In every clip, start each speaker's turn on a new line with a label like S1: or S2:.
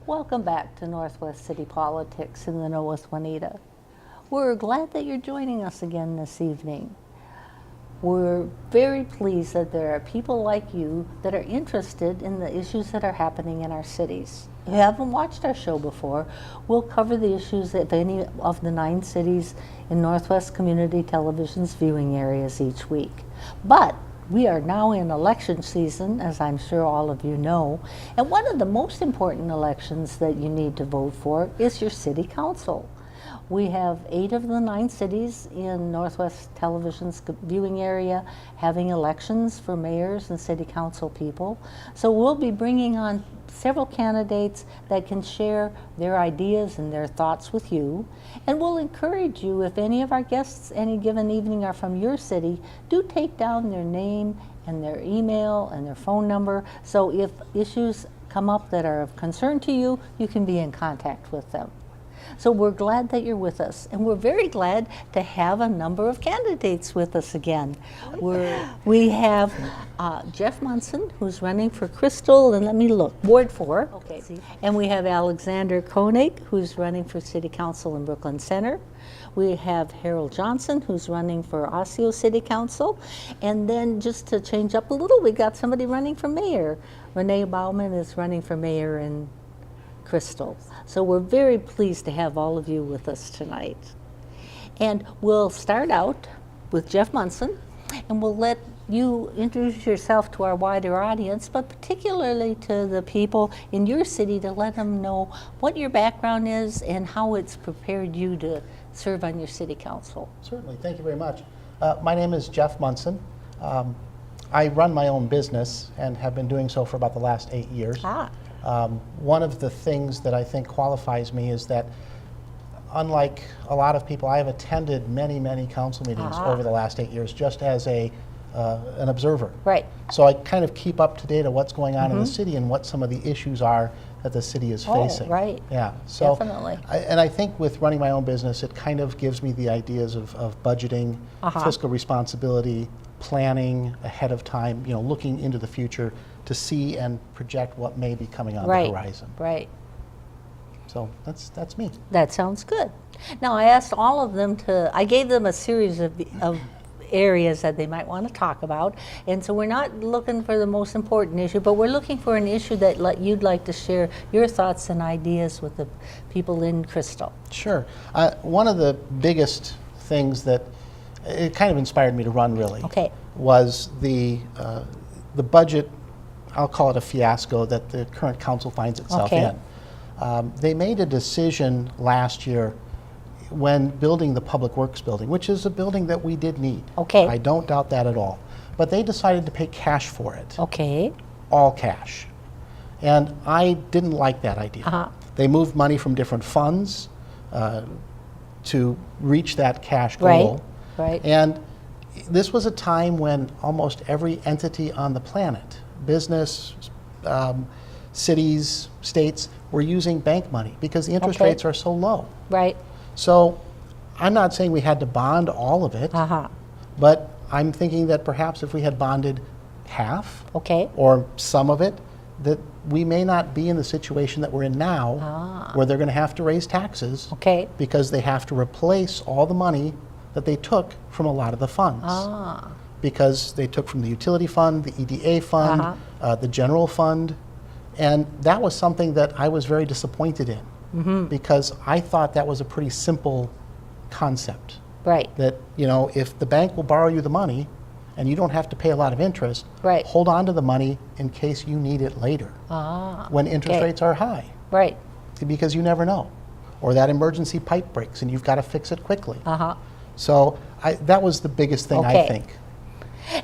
S1: Welcome back to Northwest City Politics in the Know with Juanita. We're glad that you're joining us again this evening. We're very pleased that there are people like you that are interested in the issues that are happening in our cities. If you haven't watched our show before, we'll cover the issues of any of the 9 cities in Northwest Community Television's viewing areas each week. But we are now in election season, as I'm sure all of you know, and one of the most important elections that you need to vote for is your city council. We have 8 of the 9 cities in Northwest Television's viewing area having elections for mayors and city council people. So we'll be bringing on several candidates that can share their ideas and their thoughts with you. And we'll encourage you, if any of our guests any given evening are from your city, do take down their name and their email and their phone number. So if issues come up that are of concern to you, you can be in contact with them. So we're glad that you're with us, and we're very glad to have a number of candidates with us again. We have Jeff Munson, who's running for Crystal, and let me look, Ward 4. Okay. And we have Alexander Koenig, who's running for City Council in Brooklyn Center. We have Harold Johnson, who's running for Osseo City Council. And then just to change up a little, we got somebody running for mayor. ReNae Bowman is running for mayor in Crystal. So we're very pleased to have all of you with us tonight. And we'll start out with Jeff Munson, and we'll let you introduce yourself to our wider audience, but particularly to the people in your city, to let them know what your background is and how it's prepared you to serve on your city council.
S2: Certainly, thank you very much. My name is Jeff Munson. I run my own business and have been doing so for about the last 8 years. One of the things that I think qualifies me is that, unlike a lot of people, I have attended many, many council meetings over the last 8 years just as an observer.
S1: Right.
S2: So I kind of keep up to date on what's going on in the city and what some of the issues are that the city is facing.
S1: Right.
S2: Yeah. So
S1: definitely.
S2: And I think with running my own business, it kind of gives me the ideas of budgeting, fiscal responsibility, planning ahead of time, you know, looking into the future to see and project what may be coming on the horizon.
S1: Right.
S2: So that's me.
S1: That sounds good. Now I asked all of them I gave them a series of areas that they might want to talk about, and so we're not looking for the most important issue, but we're looking for an issue that you'd like to share your thoughts and ideas with the people in Crystal.
S2: Sure. One of the biggest things that it kind of inspired me to run, really, was the budget. I'll call it a fiasco that the current council finds itself in. They made a decision last year when building the Public Works building, which is a building that we did need. I don't doubt that at all. But they decided to pay cash for it. All cash. And I didn't like that idea. They moved money from different funds to reach that cash goal. And this was a time when almost every entity on the planet, business, cities, states, were using bank money because the interest rates are so low. So I'm not saying we had to bond all of it, but I'm thinking that perhaps if we had bonded half or some of it, that we may not be in the situation that we're in now, where they're going to have to raise taxes because they have to replace all the money that they took from a lot of the funds. Because they took from the utility fund, the EDA fund, the general fund, and that was something that I was very disappointed in because I thought that was a pretty simple concept. That, you know, if the bank will borrow you the money and you don't have to pay a lot of interest, hold on to the money in case you need it later when interest rates are high. Because you never know. Or that emergency pipe breaks and you've got to fix it quickly. So that was the biggest thing, I think.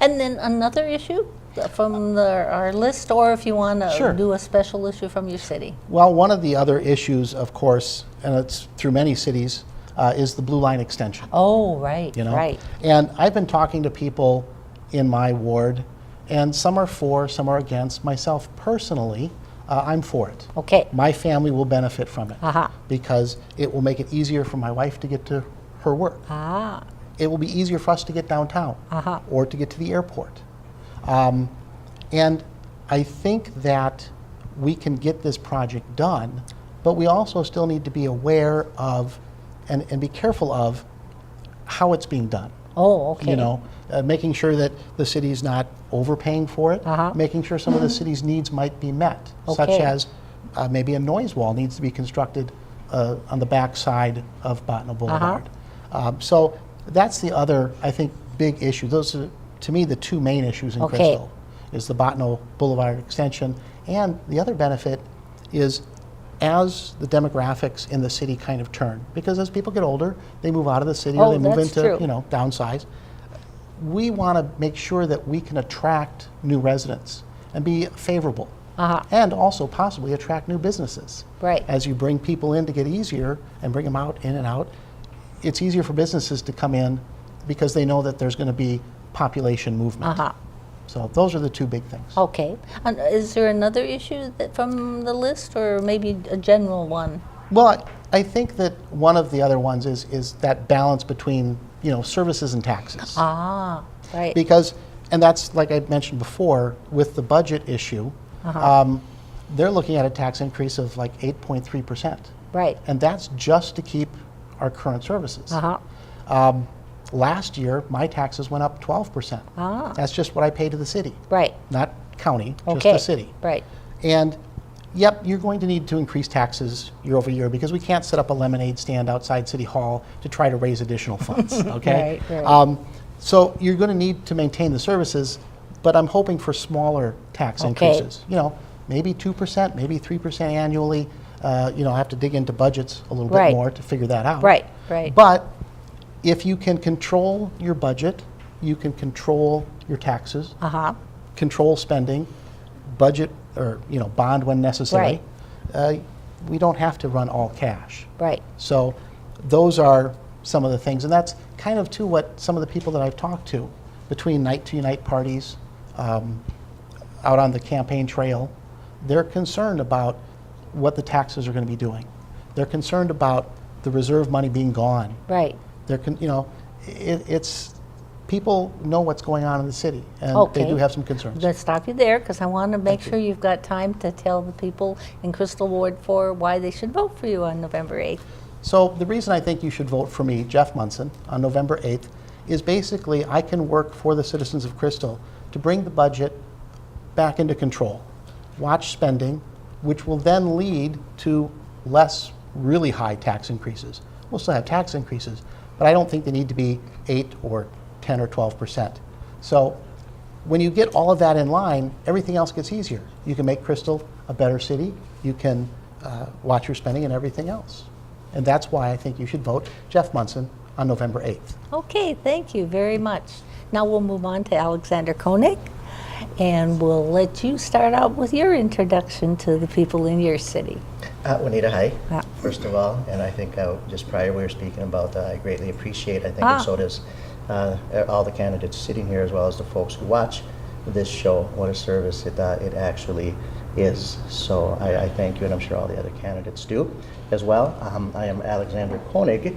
S1: And then another issue from our list, or if you want to do a special issue from your city.
S2: Well, one of the other issues, of course, and it's through many cities, is the Blue Line extension. You know? And I've been talking to people in my ward, and some are for, some are against. Myself personally, I'm for it. My family will benefit from it because it will make it easier for my wife to get to her work. It will be easier for us to get downtown or to get to the airport. And I think that we can get this project done, but we also still need to be aware of and be careful of how it's being done.
S1: Oh, okay.
S2: You know, making sure that the city's not overpaying for it, making sure some of the city's needs might be met, such as maybe a noise wall needs to be constructed on the back side of Botno Boulevard. So that's the other, I think, big issue. Those are, to me, the two main issues in Crystal, is the Botno Boulevard extension, and the other benefit is as the demographics in the city kind of turn, because as people get older, they move out of the city or they move into, you know, downsize. We want to make sure that we can attract new residents and be favorable, and also possibly attract new businesses.
S1: Right.
S2: As you bring people in to get easier and bring them out, in and out, it's easier for businesses to come in because they know that there's going to be population movement. So those are the two big things.
S1: Okay. And is there another issue that from the list, or maybe a general one?
S2: Well, I think that one of the other ones is that balance between, you know, services and taxes.
S1: Right.
S2: Because, and that's like I mentioned before, with the budget issue, they're looking at a tax increase of like 8.3%.
S1: Right.
S2: And that's just to keep our current services. Last year, my taxes went up 12%. That's just what I pay to the city.
S1: Right.
S2: Not county, just the city.
S1: Right.
S2: And yep, you're going to need to increase taxes year over year because we can't set up a lemonade stand outside City Hall to try to raise additional funds, okay?
S1: Right.
S2: So you're going to need to maintain the services, but I'm hoping for smaller tax increases. You know, maybe 2%, maybe 3% annually. You know, I have to dig into budgets a little bit more to figure that out.
S1: Right.
S2: But if you can control your budget, you can control your taxes, control spending, budget or, you know, bond when necessary. We don't have to run all cash.
S1: Right.
S2: So those are some of the things, and that's kind of too what some of the people that I've talked to between night-to-night parties out on the campaign trail, they're concerned about what the taxes are going to be doing. They're concerned about the reserve money being gone.
S1: Right.
S2: They're, you know, it's people know what's going on in the city, and they do have some concerns.
S1: I'm going to stop you there because I want to make sure you've got time to tell the people in Crystal Ward 4 why they should vote for you on November 8th.
S2: So the reason I think you should vote for me, Jeff Munson, on November 8th, is basically I can work for the citizens of Crystal to bring the budget back into control, watch spending, which will then lead to less really high tax increases. We'll still have tax increases, but I don't think they need to be 8 or 10 or 12%. So when you get all of that in line, everything else gets easier. You can make Crystal a better city. You can watch your spending and everything else. And that's why I think you should vote Jeff Munson on November 8th.
S1: Okay, thank you very much. Now we'll move on to Alexander Koenig, and we'll let you start out with your introduction to the people in your city.
S3: Juanita, hi, first of all, and I think just prior we were speaking about I greatly appreciate, I think, and so does all the candidates sitting here as well as the folks who watch this show, what a service it actually is. So I thank you, and I'm sure all the other candidates do as well. I am Alexander Koenig,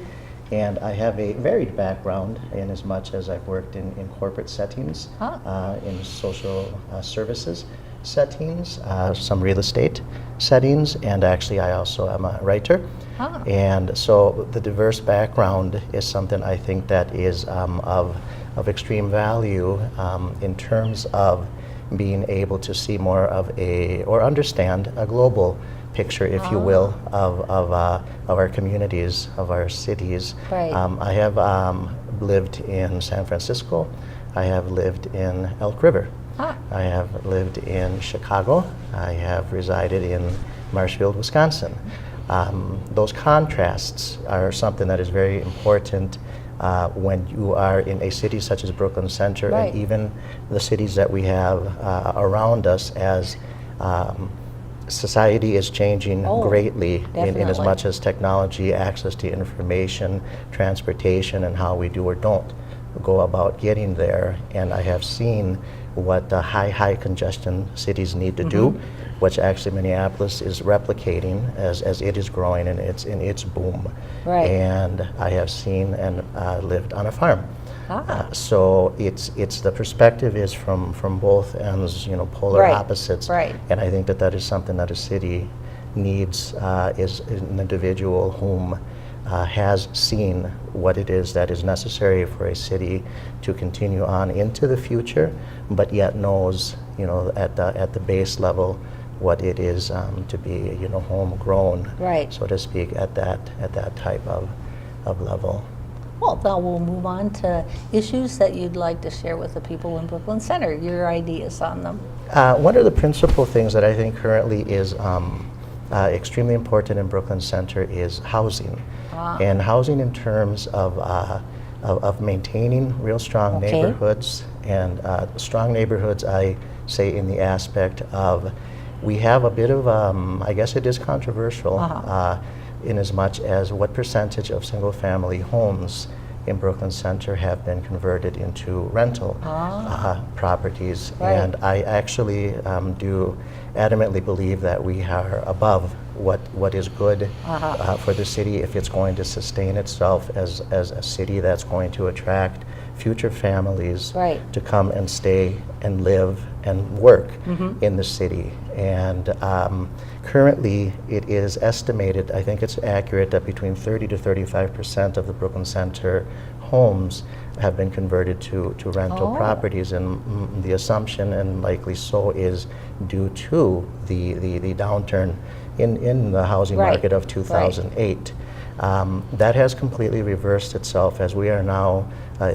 S3: and I have a varied background in as much as I've worked in corporate settings, in social services settings, some real estate settings, and actually I also am a writer. And so the diverse background is something I think that is of extreme value in terms of being able to see more of or understand a global picture, if you will, of our communities, of our cities.
S1: Right.
S3: I have lived in San Francisco. I have lived in Elk River. I have lived in Chicago. I have resided in Marshfield, Wisconsin. Those contrasts are something that is very important when you are in a city such as Brooklyn Center, and even the cities that we have around us, as society is changing greatly in as much as technology, access to information, transportation, and how we do or don't go about getting there. And I have seen what the high congestion cities need to do, which actually Minneapolis is replicating as it is growing in its boom. And I have seen and lived on a farm So it's the perspective is from both ends, polar opposites.
S1: Right.
S3: And I think that is something that a city needs, is an individual whom has seen what it is that is necessary for a city to continue on into the future, but yet knows, at the base level, what it is to be, homegrown, so to speak, at that type of level.
S1: Well, now we'll move on to issues that you'd like to share with the people in Brooklyn Center, your ideas on them.
S3: One of the principal things that I think currently is extremely important in Brooklyn Center is housing. And housing in terms of maintaining real strong neighborhoods, and strong neighborhoods, I say, in the aspect of, we have a bit of, I guess it is controversial, in as much as what percentage of single-family homes in Brooklyn Center have been converted into rental properties. And I actually do adamantly believe that we are above what is good for the city if it's going to sustain itself as a city that's going to attract future families to come and stay and live and work in the city. And currently it is estimated, I think it's accurate, that between 30 to 35% of the Brooklyn Center homes have been converted to rental properties, and the assumption, and likely so, is due to the downturn in the housing market of 2008. That has completely reversed itself, as we are now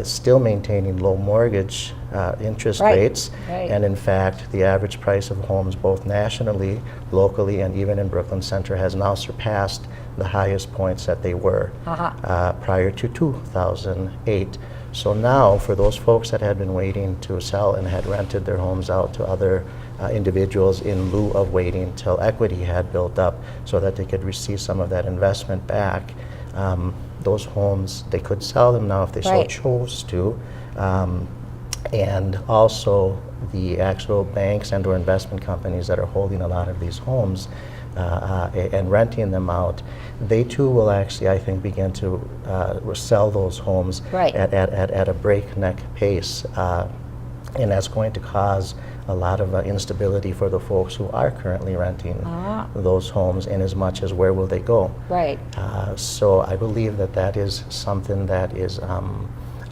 S3: still maintaining low mortgage interest rates, and in fact the average price of homes both nationally, locally, and even in Brooklyn Center has now surpassed the highest points that they were prior to 2008. So now, for those folks that had been waiting to sell and had rented their homes out to other individuals in lieu of waiting till equity had built up so that they could receive some of that investment back, those homes, they could sell them now if they so chose to. And also the actual banks and or investment companies that are holding a lot of these homes and renting them out, they too will actually, I think, begin to sell those homes at a breakneck pace. And that's going to cause a lot of instability for the folks who are currently renting those homes, in as much as where will they go. So I believe that is something that is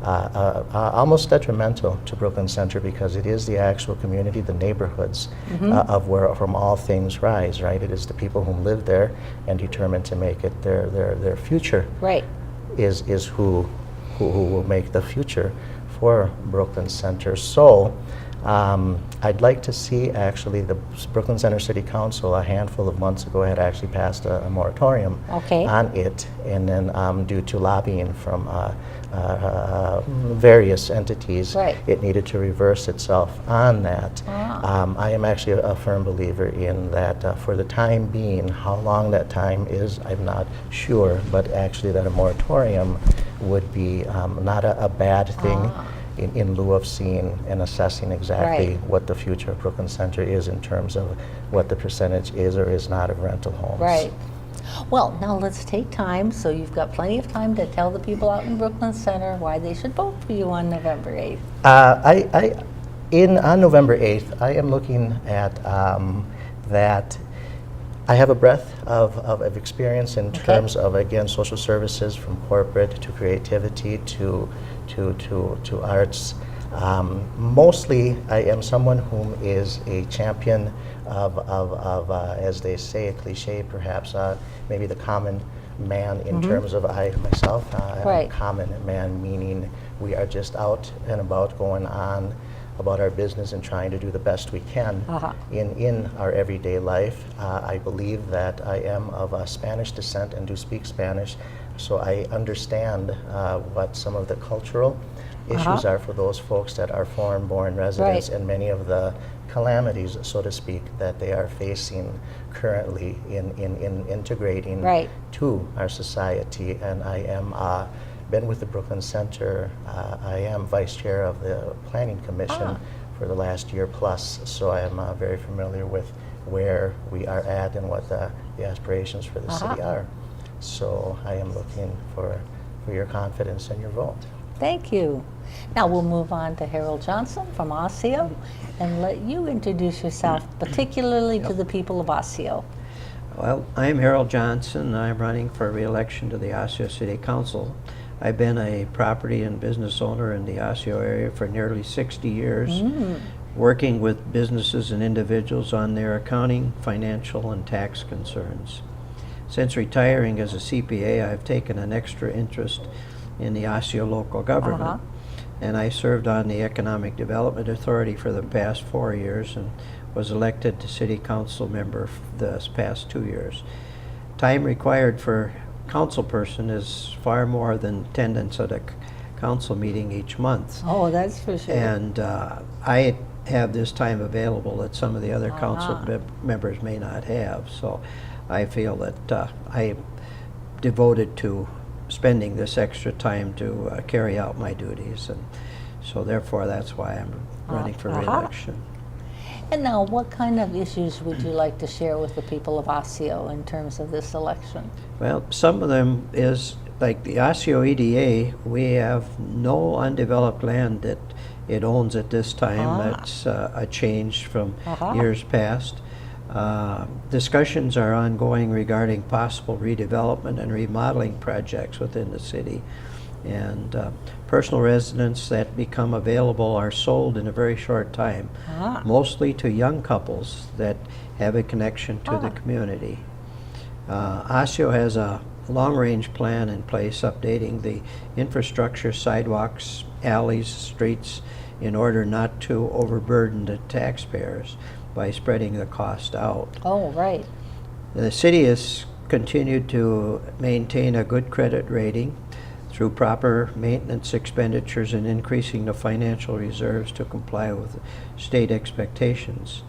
S3: almost detrimental to Brooklyn Center, because it is the actual community, the neighborhoods of where from all things rise, right? It is the people who live there and determined to make it their future is who will make the future for Brooklyn Center. So I'd like to see, actually, the Brooklyn Center City Council a handful of months ago had actually passed a moratorium on it, and then due to lobbying from various entities, it needed to reverse itself on that. I am actually a firm believer in that for the time being. How long that time is, I'm not sure, but actually that a moratorium would be not a bad thing. In lieu of seeing and assessing exactly what the future of Brooklyn Center is in terms of what the percentage is or is not of rental homes.
S1: Well, now let's take time, so you've got plenty of time to tell the people out in Brooklyn Center why they should vote for you on November 8th.
S3: On November 8th, I am looking at that I have a breadth of experience in terms of, again, social services, from corporate to creativity to arts. Mostly, I am someone whom is a champion of as they say, a cliche perhaps, maybe the common man in terms of I myself. I'm a common man, meaning we are just out and about, going on about our business and trying to do the best we can in our everyday life. I believe that I am of Spanish descent and do speak Spanish, so I understand what some of the cultural issues are for those folks that are foreign-born residents, and many of the calamities, so to speak, that they are facing currently in integrating to our society. And I am been with the Brooklyn Center. I am vice chair of the Planning Commission for the last year plus, so I am very familiar with where we are at and what the aspirations for the city are. So I am looking for your confidence and your vote.
S1: Thank you. Now we'll move on to Harold Johnson from Osseo and let you introduce yourself, particularly to the people of Osseo.
S4: Well, I'm Harold Johnson. I'm running for re-election to the Osseo City Council. I've been a property and business owner in the Osseo area for nearly 60 years, working with businesses and individuals on their accounting, financial, and tax concerns. Since retiring as a CPA, I've taken an extra interest in the Osseo local government, and I served on the Economic Development Authority for the past 4 years and was elected to City Council member this past 2 years. Time required for council person is far more than attendance at a council meeting each month.
S1: Oh, that's for sure.
S4: And I have this time available that some of the other council members may not have. So I feel that I am devoted to spending this extra time to carry out my duties. And so therefore that's why I'm running for re-election.
S1: And now, what kind of issues would you like to share with the people of Osseo in terms of this election?
S4: Well, some of them is, like the Osseo EDA, we have no undeveloped land that it owns at this time. That's a change from years past. Discussions are ongoing regarding possible redevelopment and remodeling projects within the city. And personal residents that become available are sold in a very short time, mostly to young couples that have a connection to the community. Osseo has a long-range plan in place updating the infrastructure, sidewalks, alleys, streets, in order not to overburden the taxpayers by spreading the cost out.
S1: Oh, right.
S4: The city has continued to maintain a good credit rating through proper maintenance expenditures and increasing the financial reserves to comply with state expectations.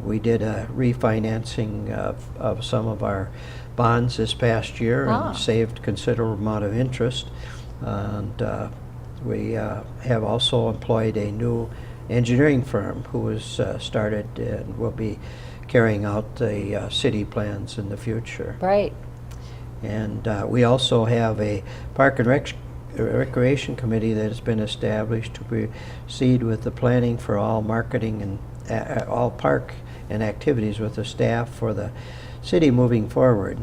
S4: We did a refinancing of some of our bonds this past year and saved considerable amount of interest. And we have also employed a new engineering firm who has started and will be carrying out the city plans in the future.
S1: Right.
S4: And we also have a Park and Recreation Committee that has been established to proceed with the planning for all marketing and all park and activities with the staff for the city moving forward.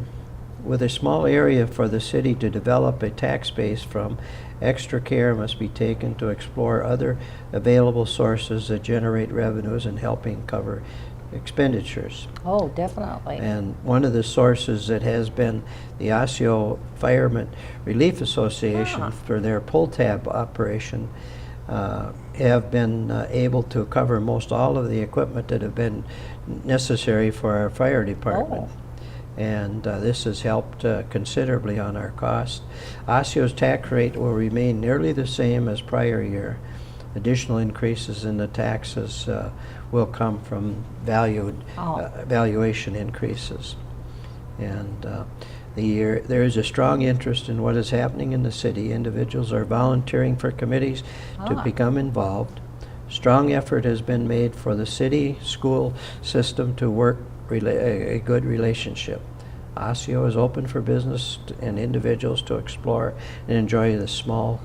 S4: With a small area for the city to develop a tax base from, extra care must be taken to explore other available sources that generate revenues and helping cover expenditures.
S1: Oh, definitely.
S4: And one of the sources that has been the Osseo Firemen Relief Association for their pull tab operation have been able to cover most all of the equipment that have been necessary for our fire department. And this has helped considerably on our cost. Osseo's tax rate will remain nearly the same as prior year. Additional increases in the taxes will come from valuation increases. And there is a strong interest in what is happening in the city. Individuals are volunteering for committees to become involved. Strong effort has been made for the city school system to work a good relationship. Osseo is open for business and individuals to explore and enjoy the small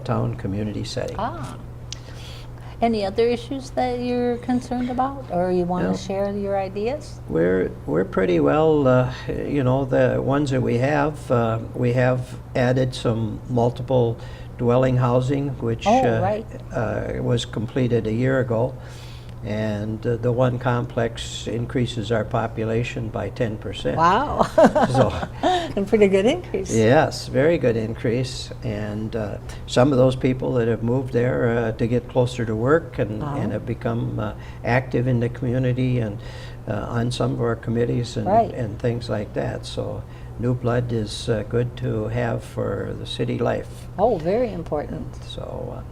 S4: town community setting.
S1: Any other issues that you're concerned about, or you want to share your ideas?
S4: We're pretty well, you know, the ones that we have added some multiple dwelling housing, which was completed a year ago. And the one complex increases our population by 10%.
S1: Wow.
S4: So,
S1: a pretty good increase.
S4: Yes, very good increase. And some of those people that have moved there to get closer to work and have become active in the community and on some of our committees and things like that. So new blood is good to have for the city life.
S1: Oh, very important.
S4: So.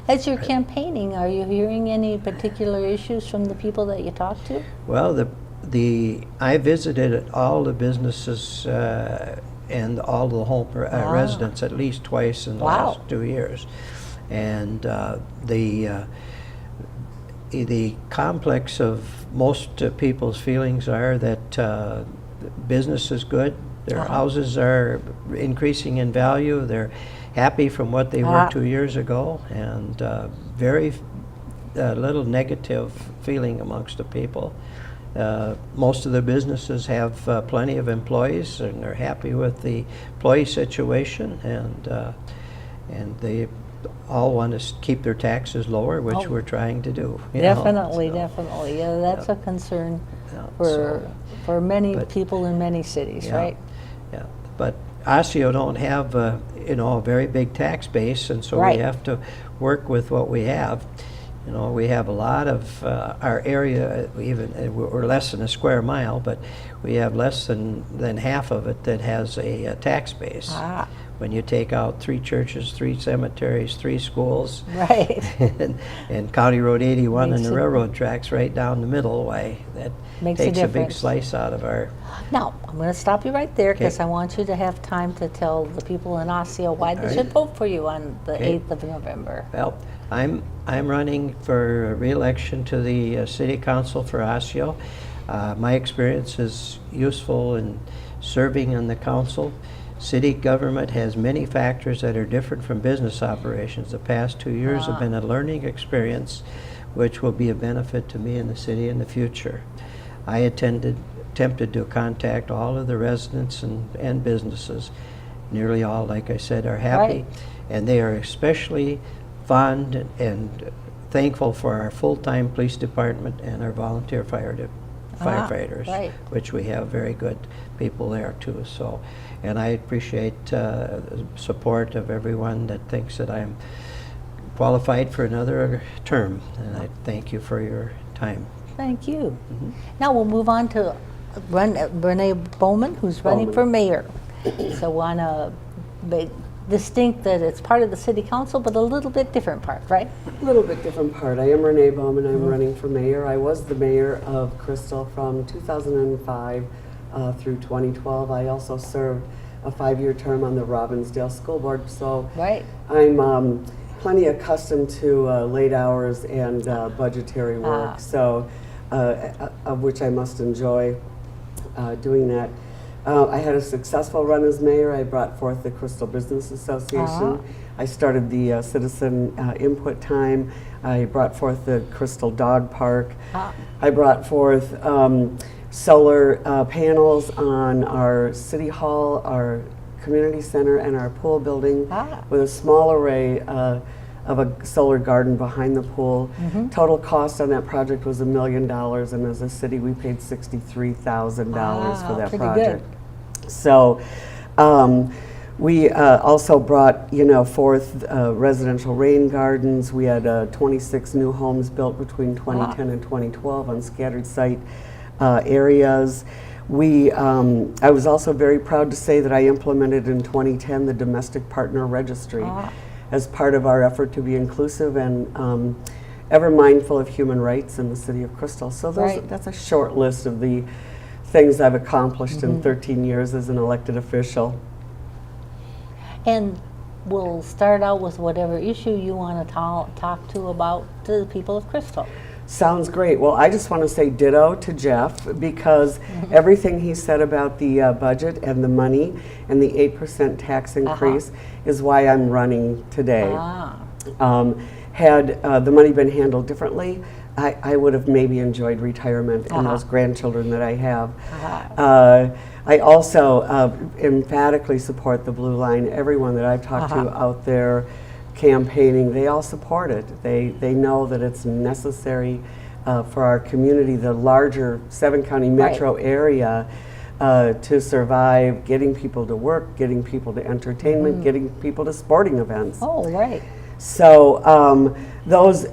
S1: As you're campaigning, are you hearing any particular issues from the people that you talk to?
S4: Well, I visited all the businesses and all the home residents at least twice in the last 2 years, and the complex of most people's feelings are that business is good, Their houses are increasing in value. They're happy from what they were 2 years ago, and very little negative feeling amongst the people. Most of the businesses have plenty of employees, and they're happy with the employee situation, and they all want to keep their taxes lower, which we're trying to do.
S1: Definitely. Yeah, that's a concern for many people in many cities, right?
S4: Yeah, but Osseo don't have a very big tax base, and so we have to work with what we have. We have a lot of our area, even we're less than a square mile, but we have less than half of it that has a tax base. When you take out 3 churches, 3 cemeteries, 3 schools,
S1: right,
S4: and County Road 81 and the railroad tracks right down the middle, why that takes a big slice out of our.
S1: Now, I'm going to stop you right there because I want you to have time to tell the people in Osseo why they should vote for you on the 8th of November.
S4: Well, I'm running for re-election to the City Council for Osseo. My experience is useful in serving in the council. City government has many factors that are different from business operations. The past 2 years have been a learning experience which will be a benefit to me and the city in the future. I attempted to contact all of the residents and businesses. Nearly all, like I said, are happy, and they are especially fond and thankful for our full-time police department and our volunteer firefighters, which we have very good people there too. So, and I appreciate support of everyone that thinks that I'm qualified for another term, and I thank you for your time.
S1: Thank you. Now we'll move on to ReNae Bowman, who's running for mayor. So on a big distinct that it's part of the city council, but a little bit different part, right?
S5: A little bit different part. I am ReNae Bowman. I'm running for mayor. I was the mayor of Crystal from 2005 through 2012. I also served a 5-year term on the Robbinsdale School Board, so I'm plenty accustomed to late hours and budgetary work, so of which I must enjoy doing that. I had a successful run as mayor. I brought forth the Crystal Business Association. I started the citizen input time. I brought forth the Crystal Dog Park. I brought forth solar panels on our city hall, our community center, and our pool building with a small array of a solar garden behind the pool. Total cost on that project was $1 million, and as a city we paid $63,000 for that project. Good. So we also brought forth residential rain gardens. We had 26 new homes built between 2010 and 2012 on scattered site areas. I was also very proud to say that I implemented in 2010 the Domestic Partner Registry as part of our effort to be inclusive and ever mindful of human rights in the city of Crystal. So that's a short list of the things I've accomplished in 13 years as an elected official.
S1: And we'll start out with whatever issue you want to talk to the people of Crystal.
S5: Sounds great. Well, I just want to say ditto to Jeff, because everything he said about the budget and the money and the 8% tax increase is why I'm running today. Had the money been handled differently, I would have maybe enjoyed retirement and those grandchildren that I have. I also emphatically support the Blue Line. Everyone that I've talked to out there campaigning, they all support it. They know that it's necessary for our community, the larger 7-county metro area, to survive, getting people to work, getting people to entertainment, getting people to sporting events. So those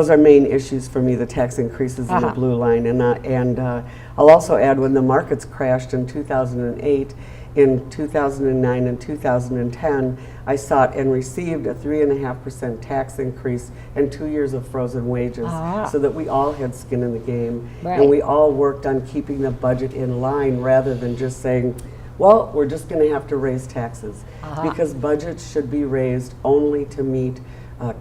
S5: are main issues for me, the tax increases in the Blue Line, and I'll also add, when the markets crashed in 2008, in 2009 and 2010, I sought and received a 3.5% tax increase and 2 years of frozen wages, so that we all had skin in the game, and we all worked on keeping the budget in line rather than just saying, well, we're just going to have to raise taxes, because budgets should be raised only to meet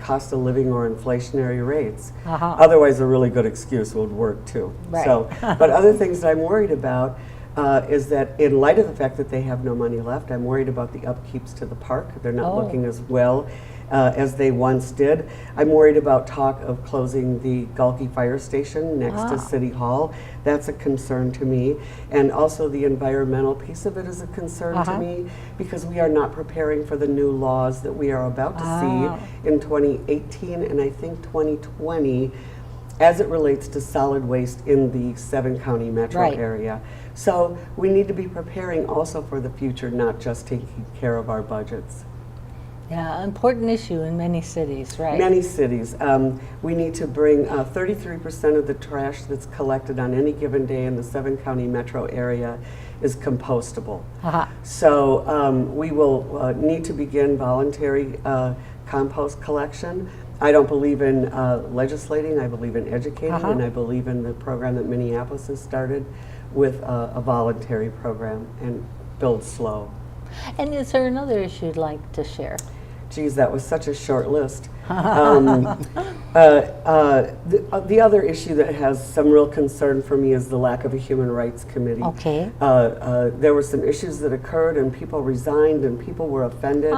S5: cost of living or inflationary rates. Otherwise, a really good excuse would work too. So, but other things that I'm worried about, is that in light of the fact that they have no money left, I'm worried about the upkeeps to the park. They're not looking as well as they once did. I'm worried about talk of closing the Gulkey Fire Station next to City Hall. That's a concern to me. And also the environmental piece of it is a concern to me, because we are not preparing for the new laws that we are about to see in 2018 and I think 2020 as it relates to solid waste in the 7-county metro area. So we need to be preparing also for the future, not just taking care of our budgets.
S1: Yeah, important issue in many cities, right?
S5: Many cities. We need to bring 33% of the trash that's collected on any given day in the 7-county metro area is compostable. So we will need to begin voluntary compost collection. I don't believe in legislating, I believe in educating, and I believe in the program that Minneapolis has started with a voluntary program, and build slow.
S1: And is there another issue you'd like to share?
S5: Geez, that was such a short list. The other issue that has some real concern for me is the lack of a human rights committee.
S1: Okay.
S5: There were some issues that occurred and people resigned and people were offended.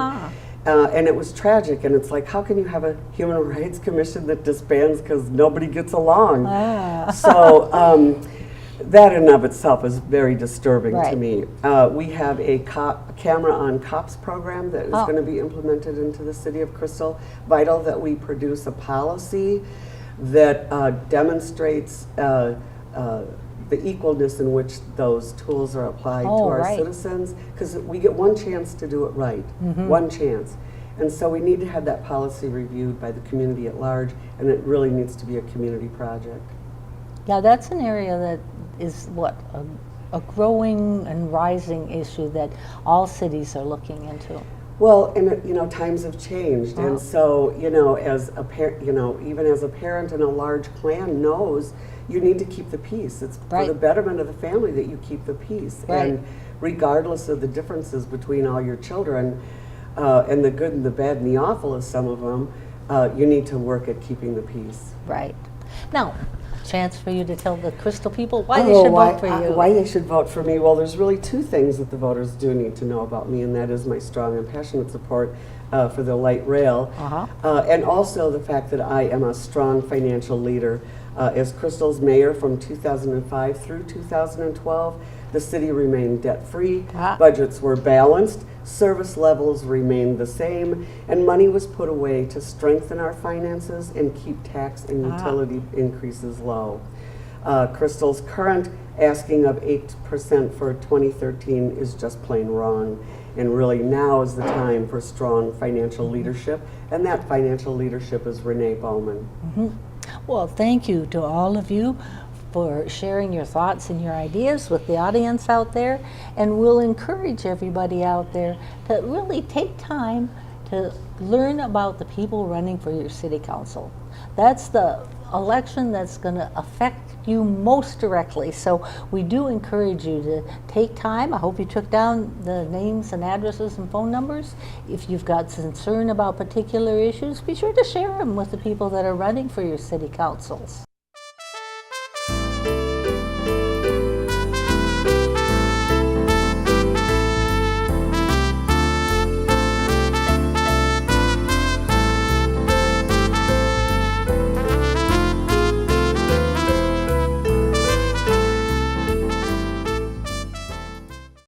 S5: And it was tragic, and it's like, how can you have a human rights commission that disbands because nobody gets along? So that in and of itself is very disturbing to me. We have a camera on cops program that is going to be implemented into the city of Crystal. Vital that we produce a policy that demonstrates the equalness in which those tools are applied to our citizens, because we get one chance to do it right, one chance. And so we need to have that policy reviewed by the community at large, and it really needs to be a community project.
S1: Yeah, that's an area that is a growing and rising issue that all cities are looking into.
S5: Well, and times have changed, and so as a even as a parent in a large clan knows, you need to keep the peace. It's for the betterment of the family that you keep the peace, and regardless of the differences between all your children, and the good and the bad and the awful of some of them, you need to work at keeping the peace.
S1: Right. Now, chance for you to tell the Crystal people why they should vote for you.
S5: Why they should vote for me? Well, there's really two things that the voters do need to know about me, and that is my strong and passionate support for the light rail, and also the fact that I am a strong financial leader. As Crystal's mayor from 2005 through 2012, the city remained debt-free, budgets were balanced, service levels remained the same, and money was put away to strengthen our finances and keep tax and utility increases low. Crystal's current asking of 8% for 2013 is just plain wrong, and really now is the time for strong financial leadership, and that financial leadership is ReNae Bowman.
S1: Well, thank you to all of you for sharing your thoughts and your ideas with the audience out there, and we'll encourage everybody out there to really take time to learn about the people running for your city council. That's the election that's going to affect you most directly, so we do encourage you to take time. I hope you took down the names and addresses and phone numbers. If you've got concern about particular issues, be sure to share them with the people that are running for your city councils.